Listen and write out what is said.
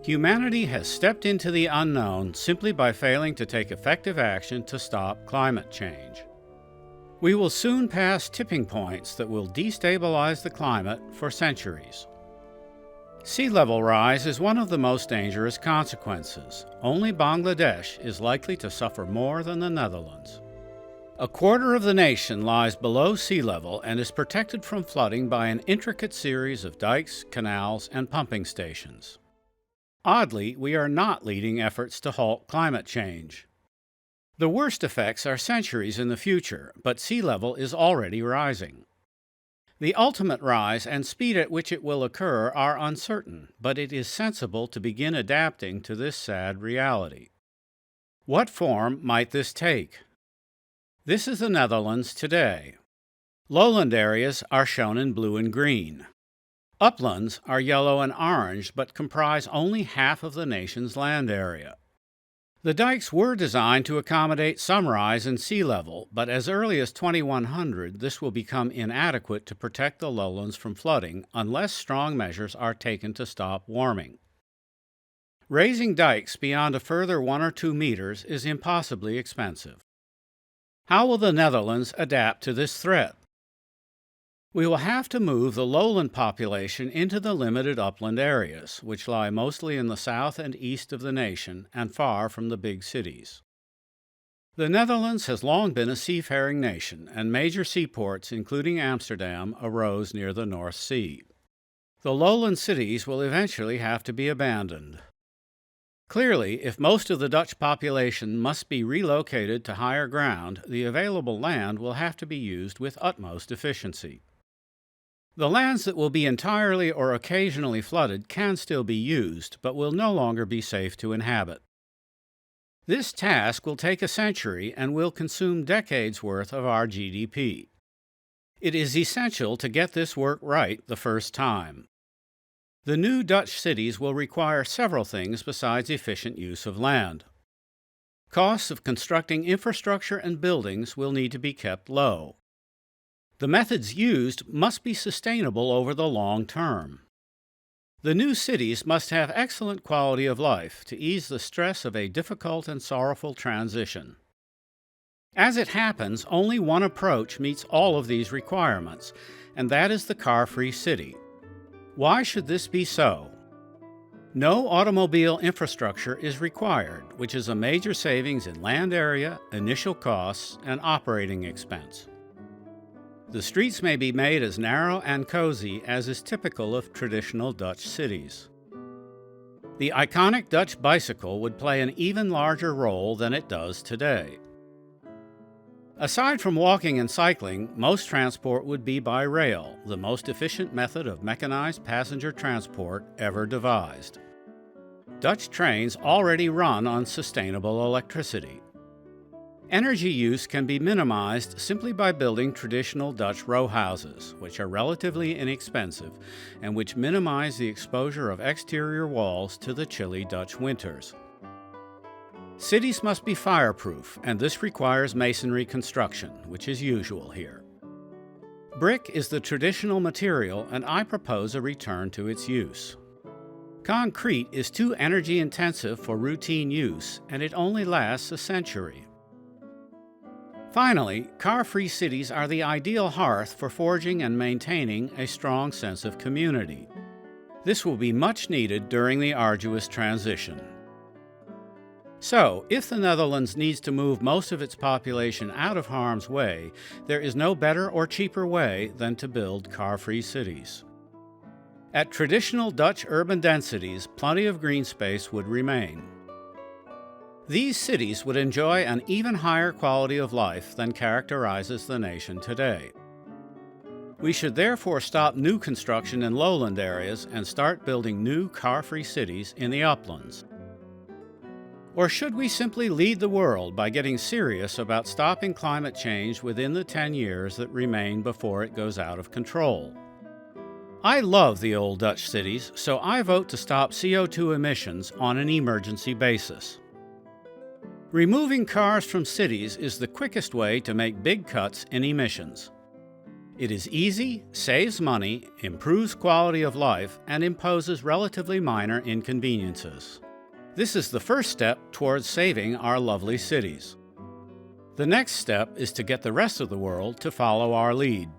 Humanity has stepped into the unknown simply by failing to take effective action to stop climate change. We will soon pass tipping points that will destabilize the climate for centuries. Sea level rise is one of the most dangerous consequences. Only Bangladesh is likely to suffer more than the Netherlands. A quarter of the nation lies below sea level and is protected from flooding by an intricate series of dikes, canals, and pumping stations. Oddly, we are not leading efforts to halt climate change. The worst effects are centuries in the future, but sea level is already rising. The ultimate rise and speed at which it will occur are uncertain, but it is sensible to begin adapting to this sad reality. What form might this take? This is the Netherlands today. Lowland areas are shown in blue and green. Uplands are yellow and orange, but comprise only half of the nation's land area. The dikes were designed to accommodate some rise in sea level, but as early as 2100, this will become inadequate to protect the lowlands from flooding unless strong measures are taken to stop warming. Raising dikes beyond a further 1 or 2 meters is impossibly expensive. How will the Netherlands adapt to this threat? We will have to move the lowland population into the limited upland areas, which lie mostly in the south and east of the nation and far from the big cities. The Netherlands has long been a seafaring nation, and major seaports, including Amsterdam, arose near the North Sea. The lowland cities will eventually have to be abandoned. Clearly, if most of the Dutch population must be relocated to higher ground, the available land will have to be used with utmost efficiency. The lands that will be entirely or occasionally flooded can still be used, but will no longer be safe to inhabit. This task will take a century and will consume decades' worth of our GDP. It is essential to get this work right the first time. The new Dutch cities will require several things besides efficient use of land. Costs of constructing infrastructure and buildings will need to be kept low. The methods used must be sustainable over the long term. The new cities must have excellent quality of life to ease the stress of a difficult and sorrowful transition. As it happens, only one approach meets all of these requirements, and that is the car-free city. Why should this be so? No automobile infrastructure is required, which is a major savings in land area, initial costs, and operating expense. The streets may be made as narrow and cozy as is typical of traditional Dutch cities. The iconic Dutch bicycle would play an even larger role than it does today. Aside from walking and cycling, most transport would be by rail, the most efficient method of mechanized passenger transport ever devised. Dutch trains already run on sustainable electricity. Energy use can be minimized simply by building traditional Dutch row houses, which are relatively inexpensive and which minimize the exposure of exterior walls to the chilly Dutch winters. Cities must be fireproof, and this requires masonry construction, which is usual here. Brick is the traditional material, and I propose a return to its use. Concrete is too energy-intensive for routine use, and it only lasts a century. Finally, car-free cities are the ideal hearth for forging and maintaining a strong sense of community. This will be much needed during the arduous transition. So, if the Netherlands needs to move most of its population out of harm's way, there is no better or cheaper way than to build car-free cities. At traditional Dutch urban densities, plenty of green space would remain. These cities would enjoy an even higher quality of life than characterizes the nation today. We should therefore stop new construction in lowland areas and start building new car-free cities in the uplands. Or should we simply lead the world by getting serious about stopping climate change within the 10 years that remain before it goes out of control? I love the old Dutch cities, so I vote to stop CO2 emissions on an emergency basis. Removing cars from cities is the quickest way to make big cuts in emissions. It is easy, saves money, improves quality of life, and imposes relatively minor inconveniences. This is the first step towards saving our lovely cities. The next step is to get the rest of the world to follow our lead.